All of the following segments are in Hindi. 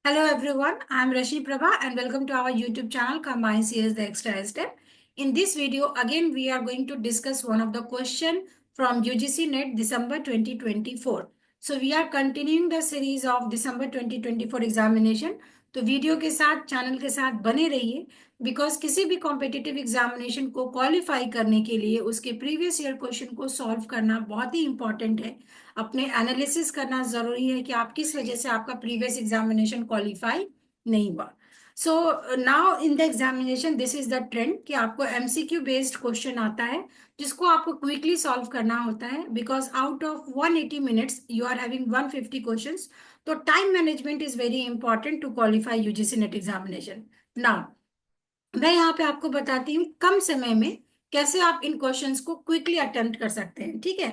Hello everyone, I am Rashi Prabha and welcome to our YouTube channel Combined CS The Extra Step. In this video, again we are going to discuss one of the question from UGC NET December 2024. So we are continuing the series of December 2024 examination. तो वीडियो के साथ चैनल के साथ बने रहिए बिकॉज किसी भी कॉम्पिटिटिव एग्जामिनेशन को क्वालिफाई करने के लिए उसके प्रीवियस ईयर क्वेश्चन को सॉल्व करना बहुत ही इंपॉर्टेंट है। अपने एनालिसिस करना जरूरी है कि आप किस वजह से आपका प्रीवियस एग्जामिनेशन क्वालिफाई नहीं हुआ। So now in the examination this is the trend कि आपको एमसीक्यू बेस्ड क्वेश्चन आता है जिसको आपको क्विकली सॉल्व करना होता है because out of 180 minutes you are having 150 questions. तो time management is very important to qualify UGC NET examination. Now मैं यहाँ पे आपको बताती हूँ कम समय में कैसे आप इन क्वेश्चंस को क्विकली अटेम्प्ट कर सकते हैं। ठीक है,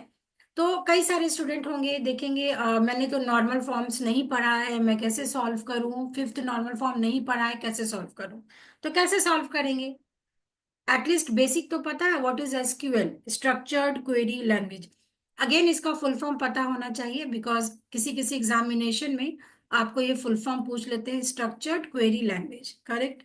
तो कई सारे स्टूडेंट होंगे देखेंगे मैंने तो नॉर्मल फॉर्म्स नहीं पढ़ा है, मैं कैसे सॉल्व करूँ, फिफ्थ नॉर्मल फॉर्म नहीं पढ़ा है, कैसे सॉल्व करूँ। तो कैसे सॉल्व करेंगे, एटलीस्ट बेसिक तो पता है what is SQL, structured query language. Again इसका फुल फॉर्म पता होना चाहिए बिकॉज किसी किसी एग्जामिनेशन में आपको ये फुल फॉर्म पूछ लेते हैं, स्ट्रक्चर्ड क्वेरी लैंग्वेज, करेक्ट।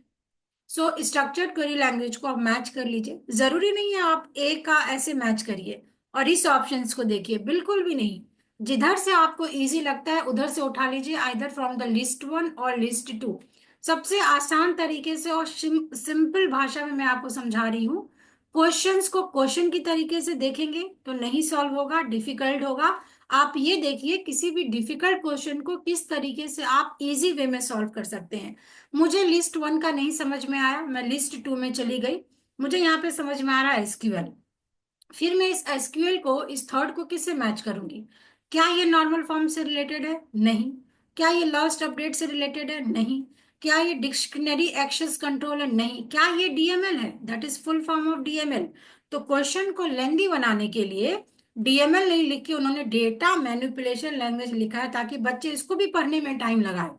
सो स्ट्रक्चर्ड क्वेरी लैंग्वेज को आप मैच कर लीजिए, जरूरी नहीं है आप ए का ऐसे मैच करिए और इस ऑप्शंस को देखिए, बिल्कुल भी नहीं। जिधर से आपको इजी लगता है उधर से उठा लीजिए, either from the list one और लिस्ट टू। सबसे आसान तरीके से और सिंपल भाषा में मैं आपको समझा रही हूँ। क्वेश्चंस को क्वेश्चन की तरीके से देखेंगे तो नहीं सॉल्व होगा, डिफिकल्ट होगा। आप ये देखिए किसी भी डिफिकल्ट क्वेश्चन को किस तरीके से आप इजी वे में सॉल्व कर सकते हैं। मुझे लिस्ट वन का नहीं समझ में आया, मैं लिस्ट टू में चली गई। मुझे यहाँ पे समझ में आ रहा है एसक्यूएल, फिर मैं इस एसक्यूएल को इस थर्ड को किससे मैच करूंगी। क्या ये नॉर्मल फॉर्म से रिलेटेड है? नहीं। क्या ये लास्ट अपडेट से रिलेटेड है? नहीं। क्या ये डिक्शनरी एक्सेस कंट्रोल है? नहीं। क्या ये डीएमएल है? That is full form of DML. तो क्वेश्चन को लेंदी बनाने के लिए डीएमएल नहीं लिख के उन्होंने डेटा मैनिपुलेशन लैंग्वेज लिखा है ताकि बच्चे इसको भी पढ़ने में टाइम लगाए।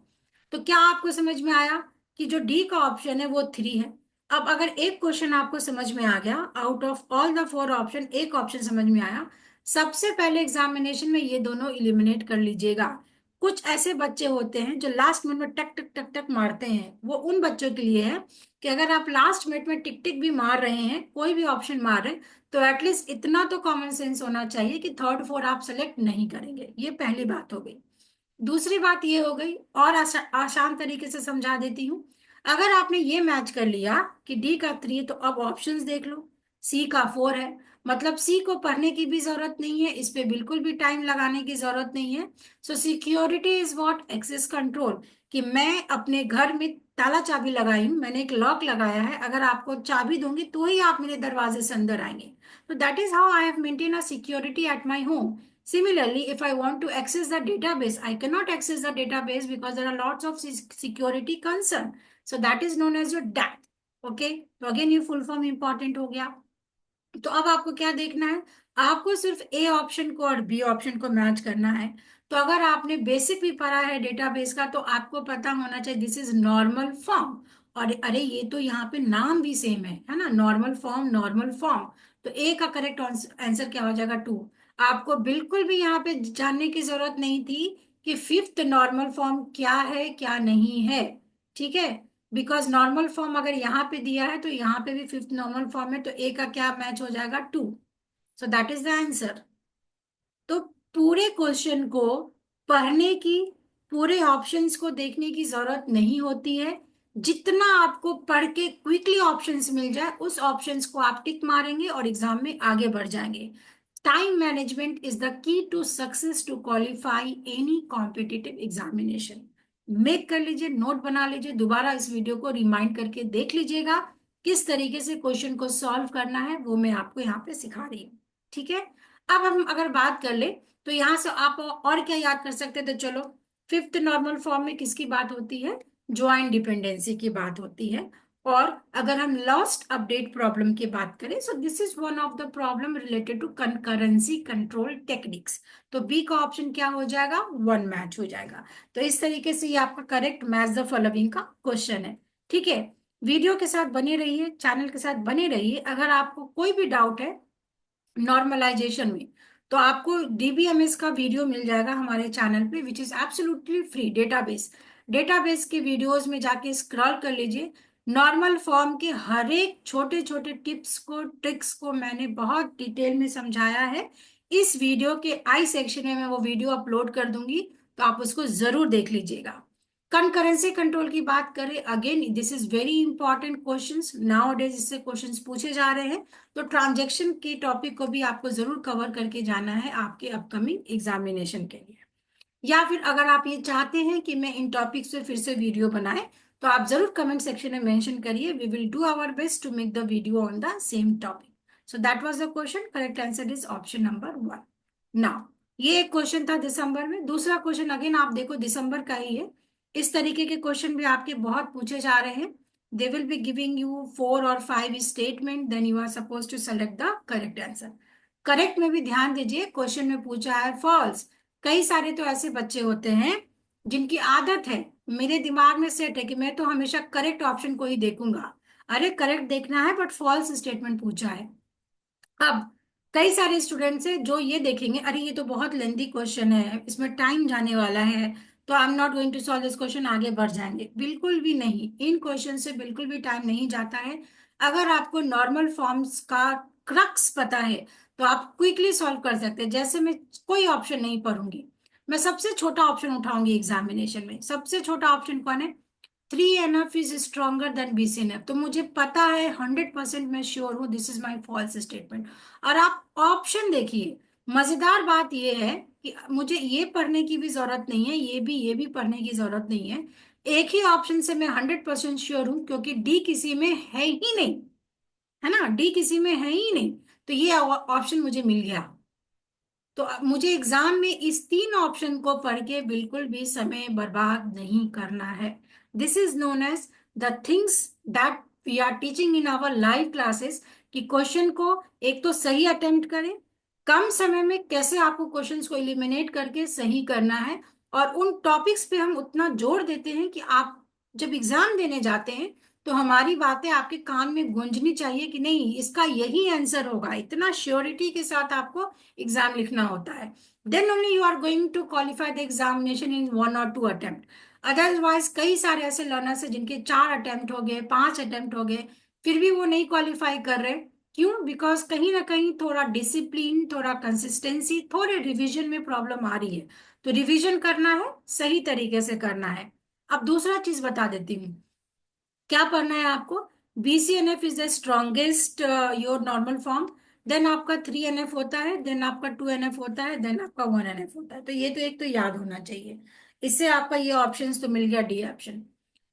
तो क्या आपको समझ में आया कि जो डी का ऑप्शन है वो थ्री है। अब अगर एक क्वेश्चन आपको समझ में आ गया, out of all the four option एक ऑप्शन समझ में आया, सबसे पहले एग्जामिनेशन में ये दोनों इलिमिनेट कर लीजिएगा। कुछ ऐसे बच्चे होते हैं जो लास्ट मिनट में टक टक टक टक मारते हैं, वो उन बच्चों के लिए है कि अगर आप लास्ट मिनट में टिक टिक भी मार रहे हैं, कोई भी ऑप्शन मार रहे हैं, तो एटलीस्ट इतना तो कॉमन सेंस होना चाहिए कि थर्ड फोर आप सेलेक्ट नहीं करेंगे। ये पहली बात हो गई। दूसरी बात ये हो गई, और आसान तरीके से समझा देती हूँ। अगर आपने ये मैच कर लिया कि डी का थ्री है तो अब ऑप्शंस देख लो, सी का फोर है, मतलब सी को पढ़ने की भी जरूरत नहीं है, इस पे बिल्कुल भी टाइम लगाने की जरूरत नहीं है। So security is what, access control, कि मैं अपने घर में ताला चाबी लगाई हूँ, मैंने एक लॉक लगाया है, अगर आपको चाबी दूंगी तो ही आप मेरे दरवाजे से अंदर आएंगे। तो that is how I have maintain a security at my home. Similarly, if I want to access the database, I cannot access the database because there are lots of security concern. So that is known as your DAT. Okay, तो अगेन ये फुल फॉर्म इंपॉर्टेंट हो गया। तो अब आपको क्या देखना है, आपको सिर्फ ए ऑप्शन को और बी ऑप्शन को मैच करना है। तो अगर आपने बेसिक भी पढ़ा है डेटाबेस का तो आपको पता होना चाहिए दिस इज नॉर्मल फॉर्म। और अरे ये तो यहाँ पे नाम भी सेम है ना, नॉर्मल फॉर्म नॉर्मल फॉर्म। तो ए का करेक्ट आंसर क्या हो जाएगा, टू। आपको बिल्कुल भी यहाँ पे जानने की जरूरत नहीं थी कि फिफ्थ नॉर्मल फॉर्म क्या है क्या नहीं है। ठीक है, बिकॉज नॉर्मल फॉर्म अगर यहाँ पे दिया है तो यहाँ पे भी फिफ्थ नॉर्मल फॉर्म है, तो ए का क्या मैच हो जाएगा, two. So that is the answer. तो पूरे क्वेश्चन को पढ़ने की, पूरे ऑप्शंस को देखने की जरूरत नहीं होती है। जितना आपको पढ़ के क्विकली ऑप्शंस मिल जाए उस ऑप्शंस को आप टिक मारेंगे और एग्जाम में आगे बढ़ जाएंगे। Time management is the key to success to qualify any competitive examination. Make कर लीजिए, नोट बना लीजिए, दोबारा इस वीडियो को रिमाइंड करके देख लीजिएगा किस तरीके से क्वेश्चन को सॉल्व करना है, वो मैं आपको यहाँ पे सिखा रही हूँ। ठीक है, अब हम अगर बात कर ले तो यहां से आप और क्या याद कर सकते हैं, तो चलो फिफ्थ नॉर्मल फॉर्म में किसकी बात होती है, ज्वाइंट डिपेंडेंसी की बात होती है। और अगर हम लॉस्ट अपडेट प्रॉब्लम की बात करें, so this is one of the problem related to concurrency control techniques. तो बी का ऑप्शन क्या हो जाएगा, वन मैच हो जाएगा। तो इस तरीके से ये आपका करेक्ट मैच द फॉलोइंग का क्वेश्चन है। ठीक है, वीडियो के साथ बने रहिए, चैनल के साथ बने रहिए। अगर आपको कोई भी डाउट है नॉर्मलाइजेशन में तो आपको डीबीएमएस का वीडियो मिल जाएगा हमारे चैनल पे, which is absolutely free database. Database के वीडियोस में जाके स्क्रॉल कर लीजिए। नॉर्मल फॉर्म के हर एक छोटे छोटे टिप्स को, ट्रिक्स को मैंने बहुत डिटेल में समझाया है। इस वीडियो के आई सेक्शन में मैं वो वीडियो अपलोड कर दूंगी, तो आप उसको जरूर देख लीजिएगा। कंकरेंसी कंट्रोल की बात करें, again this is very important questions, now days इससे क्वेश्चंस पूछे जा रहे हैं। तो ट्रांजैक्शन के टॉपिक को भी आपको जरूर कवर करके जाना है आपके अपकमिंग एग्जामिनेशन के लिए। या फिर अगर आप ये चाहते हैं कि मैं इन टॉपिक्स पे फिर से वीडियो बनाए, तो आप जरूर कमेंट सेक्शन में मेंशन करिए, we will do our best to make the video on the same topic. So that was the question, correct answer is option number 1। Now ये एक क्वेश्चन था दिसंबर में। दूसरा क्वेश्चन अगेन आप देखो दिसंबर का ही है। इस तरीके के क्वेश्चन भी आपके बहुत पूछे जा रहे हैं। They will be giving you 4 और 5 statement, then you are suppose to select the correct answer. Correct में भी ध्यान दीजिए, क्वेश्चन में पूछा है फॉल्स। कई सारे तो ऐसे बच्चे होते हैं जिनकी आदत है, मेरे दिमाग में सेट है कि मैं तो हमेशा करेक्ट ऑप्शन को ही देखूंगा। अरे करेक्ट देखना है बट फॉल्स स्टेटमेंट पूछा है। अब कई सारे स्टूडेंट्स हैं जो ये देखेंगे, अरे ये तो बहुत लेंथी क्वेश्चन है, इसमें टाइम जाने वाला है, तो I am not going to solve this question, आगे बढ़ जाएंगे। बिल्कुल भी नहीं, इन क्वेश्चन से बिल्कुल भी टाइम नहीं जाता है। अगर आपको नॉर्मल फॉर्म्स का क्रक्स पता है, तो आप क्विकली सॉल्व कर सकते हैं। जैसे मैं कोई ऑप्शन नहीं पढ़ूंगी, मैं सबसे छोटा ऑप्शन उठाऊंगी एग्जामिनेशन में। सबसे छोटा ऑप्शन कौन है? 3NF is stronger than BCNF। तो मुझे पता है, 100% मैं श्योर हूँ, this is my false statement. और आप ऑप्शन देखिए, मजेदार बात यह है कि मुझे ये पढ़ने की भी जरूरत नहीं है, ये भी पढ़ने की जरूरत नहीं है। एक ही ऑप्शन से मैं 100% श्योर हूँ, क्योंकि डी किसी में है ही नहीं, है ना, डी किसी में है ही नहीं। तो ये ऑप्शन मुझे मिल गया। तो अब मुझे एग्जाम में इस 3 ऑप्शन को पढ़ के बिल्कुल भी समय बर्बाद नहीं करना है। This is known as the things that we are teaching in our live classes, कि क्वेश्चन को एक तो सही अटेम्प्ट करें, कम समय में कैसे आपको क्वेश्चंस को एलिमिनेट करके सही करना है। और उन टॉपिक्स पे हम उतना जोर देते हैं कि आप जब एग्जाम देने जाते हैं, तो हमारी बातें आपके कान में गूंजनी चाहिए कि नहीं, इसका यही आंसर होगा। इतना श्योरिटी के साथ आपको एग्जाम लिखना होता है। Then only you are going to qualify the examination in 1 और 2 अटेम्प्ट। अदरवाइज कई सारे ऐसे लर्नर्स हैं जिनके 4 अटेम्प्ट हो गए, 5 अटेम्प्ट हो गए, फिर भी वो नहीं क्वालिफाई कर रहे। क्यों? बिकॉज कहीं ना कहीं थोड़ा डिसिप्लिन, थोड़ा कंसिस्टेंसी, थोड़े रिवीजन में प्रॉब्लम आ रही है। तो रिवीजन करना है, सही तरीके से करना है। अब दूसरा चीज बता देती हूँ, क्या पढ़ना है आपको? BCNF is the strongest your normal form, then आपका 3NF होता है, देन आपका 2NF होता है, देन आपका 1NF होता है। तो ये तो एक तो याद होना चाहिए। इससे आपका ये ऑप्शंस तो मिल गया, डी ऑप्शन।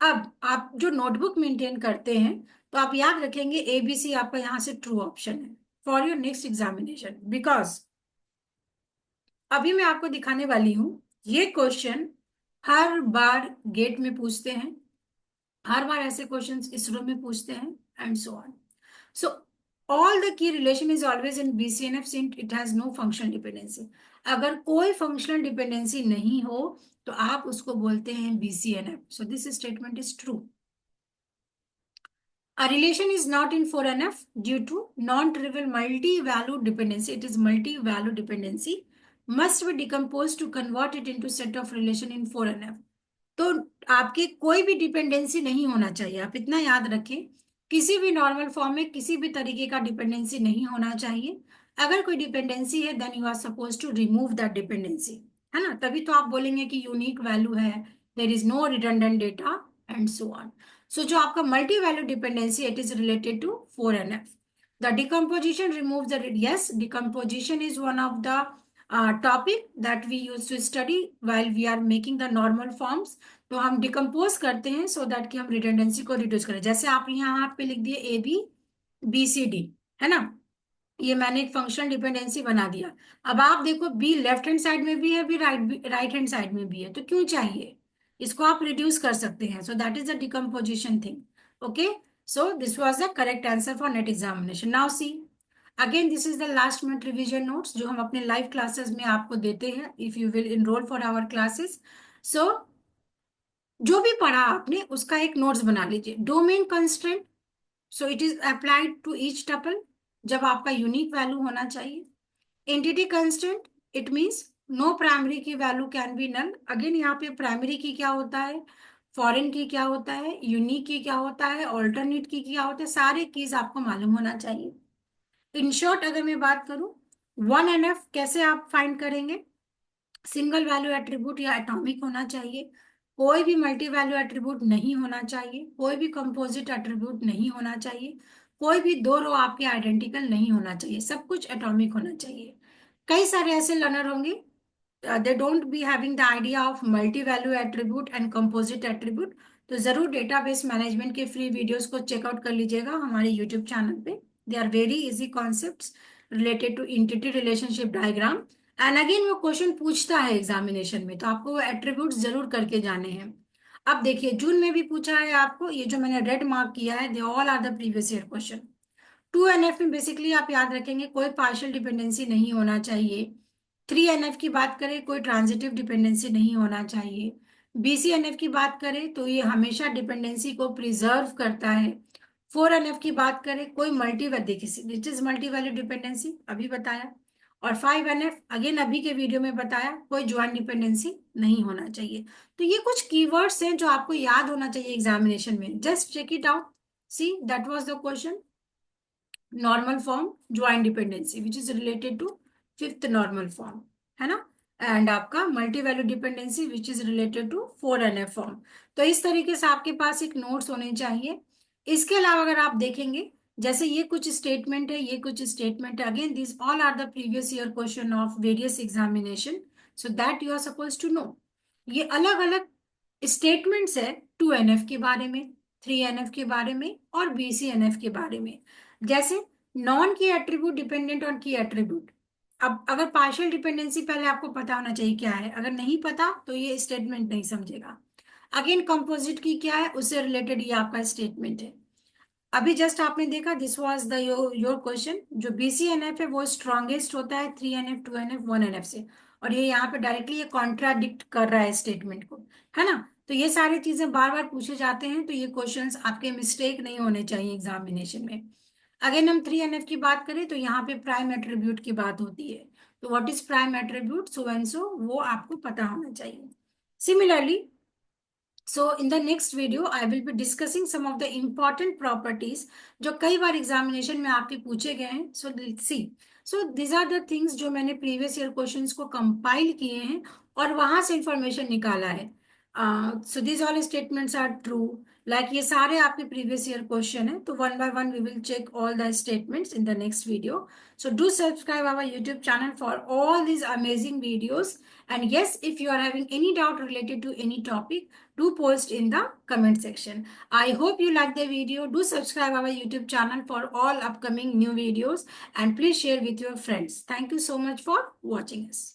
अब आप जो नोटबुक मेंटेन करते हैं, तो आप याद रखेंगे ABC आपका यहाँ से ट्रू ऑप्शन है for your next examination. Because अभी मैं आपको दिखाने वाली हूँ, ये क्वेश्चन हर बार गेट में पूछते हैं, हर बार ऐसे क्वेश्चंस इसरो में पूछते हैं, and so on. So all the key relation is always in BCNF since it has no functional dependency. अगर कोई फंक्शनल डिपेंडेंसी नहीं हो, तो आप उसको बोलते हैं BCNF। So this statement is true. A relation is not in 4NF due to non-trivial multi-value dependency. It is multi-value dependency must be decomposed to convert it into set of relation in 4NF. तो आपके कोई भी डिपेंडेंसी नहीं होना चाहिए, आप इतना याद रखें। किसी भी नॉर्मल फॉर्म में किसी भी तरीके का डिपेंडेंसी नहीं होना चाहिए। अगर कोई डिपेंडेंसी है, then you are suppose to remove that dependency, है ना। तभी तो आप बोलेंगे कि यूनिक वैल्यू है, there is no redundant data, and so on. So जो आपका multi value dependency, it is related to 4NF। The decomposition remove the, yes, decomposition is one of the topic that we used to study while we are making the normal forms। तो हम डिकम्पोज करते हैं सो दैट कि हम रिडंडेंसी को रिड्यूस करें। जैसे आप यहाँ पे लिख दिए ABBCD, है ना, ये मैंने एक फंक्शनल डिपेंडेंसी बना दिया। अब आप देखो, बी लेफ्ट हैंड साइड में भी है, बी राइट हैंड साइड में भी है, तो क्यों चाहिए? इसको आप रिड्यूस कर सकते हैं। So that is the decomposition thing. Okay, so this was the correct answer for NET examination. Now see again, this is the last minute revision notes जो हम अपने लाइव क्लासेस में आपको देते हैं, if you will enroll for our classes. So जो भी पढ़ा आपने उसका एक नोट्स बना लीजिए। Domain constraint, so it is applied to each tuple, जब आपका यूनिक वैल्यू होना चाहिए। Entity constraint, it means no primary key value can be null. Again यहाँ पे प्राइमरी की क्या होता है? फॉरेन की क्या होता है, यूनिक की क्या होता है, ऑल्टरनेट की क्या होता है, सारे कीज आपको मालूम होना चाहिए। इन शॉर्ट अगर मैं बात करूं, 1NF कैसे आप फाइंड करेंगे, सिंगल वैल्यू एट्रीब्यूट या एटॉमिक होना चाहिए, कोई भी मल्टी वैल्यू एट्रीब्यूट नहीं होना चाहिए, कोई भी कंपोजिट एट्रीब्यूट नहीं होना चाहिए, कोई भी दो रो आपके आइडेंटिकल नहीं होना चाहिए, सब कुछ एटॉमिक होना चाहिए। कई सारे ऐसे लर्नर होंगे, they don't be having the idea of multi value attribute and composite attribute. तो जरूर डेटाबेस मैनेजमेंट के फ्री वीडियोस को चेकआउट कर लीजिएगा हमारे यूट्यूब चैनल पे। They are very easy concepts related to entity relationship diagram. And again वो क्वेश्चन पूछता है एग्जामिनेशन में, तो आपको वो एट्रीब्यूट जरूर करके जाने हैं। अब देखिए जून में भी पूछा है आपको, ये जो मैंने रेड मार्क किया है, they all are the previous year question. 2NF में बेसिकली आप याद रखेंगे कोई पार्शियल डिपेंडेंसी नहीं होना चाहिए। 3NF की बात करें, कोई ट्रांजिटिव डिपेंडेंसी नहीं होना चाहिए। BCNF की बात करें तो ये हमेशा डिपेंडेंसी को प्रिजर्व करता है। 4NF की बात करें, कोई मल्टी देखिए which is multi value dependency अभी बताया। और 5NF अगेन अभी के वीडियो में बताया, कोई ज्वाइंट डिपेंडेंसी नहीं होना चाहिए। तो ये कुछ कीवर्ड्स हैं जो आपको याद होना चाहिए एग्जामिनेशन में। Just check it out, see that was the question. Normal form joint dependency which is related to fifth normal form, है ना। एंड आपका multi value dependency which is related to 4NF form. तो इस तरीके से आपके पास एक नोट्स होने चाहिए। इसके अलावा अगर आप देखेंगे, जैसे ये कुछ स्टेटमेंट है, ये कुछ स्टेटमेंट है, again this all are the previous year question of various examination, so that you are suppose to know. ये अलग अलग स्टेटमेंट्स है 2NF के बारे में, 3NF के बारे में और BCNF के बारे में। जैसे नॉन की एट्रीब्यूट डिपेंडेंट ऑन की एट्रीब्यूट। अब अगर पार्शियल डिपेंडेंसी पहले आपको पता होना चाहिए क्या है, अगर नहीं पता तो ये स्टेटमेंट नहीं समझेगा। अगेन कंपोजिट की क्या है, उससे रिलेटेड ये आपका स्टेटमेंट है। अभी जस्ट आपने देखा, this was the your question. जो BCNF है वो स्ट्रॉन्गेस्ट होता है 3NF 2NF 1NF से, और ये यहाँ पे डायरेक्टली ये कॉन्ट्राडिक्ट कर रहा है स्टेटमेंट को, है ना। तो ये सारी चीजें बार बार पूछे जाते हैं, तो ये क्वेश्चंस आपके मिस्टेक नहीं होने चाहिए एग्जामिनेशन में। अगेन हम 3NF की बात करें तो यहाँ पे प्राइम एट्रीब्यूट की बात होती है। तो what is prime attribute, so and so, वो आपको पता होना चाहिए। Similarly, so in the next video I will be discussing some of the important properties जो कई बार एग्जामिनेशन में आपके पूछे गए हैं। So let's see, so these are the things जो मैंने प्रीवियस ईयर क्वेश्चंस को कंपाइल किए हैं और वहां से इंफॉर्मेशन निकाला है। So this all statements are true, like ये सारे आपके प्रीवियस ईयर क्वेश्चन है। तो one by one we will check all the statements in the next video. So do subscribe our YouTube channel for all these amazing videos. And yes, if you are having any doubt related to any topic, do post in the comment section. I hope you like the video. Do subscribe our YouTube channel for all upcoming new videos and please share with your friends. Thank you so much for watching us.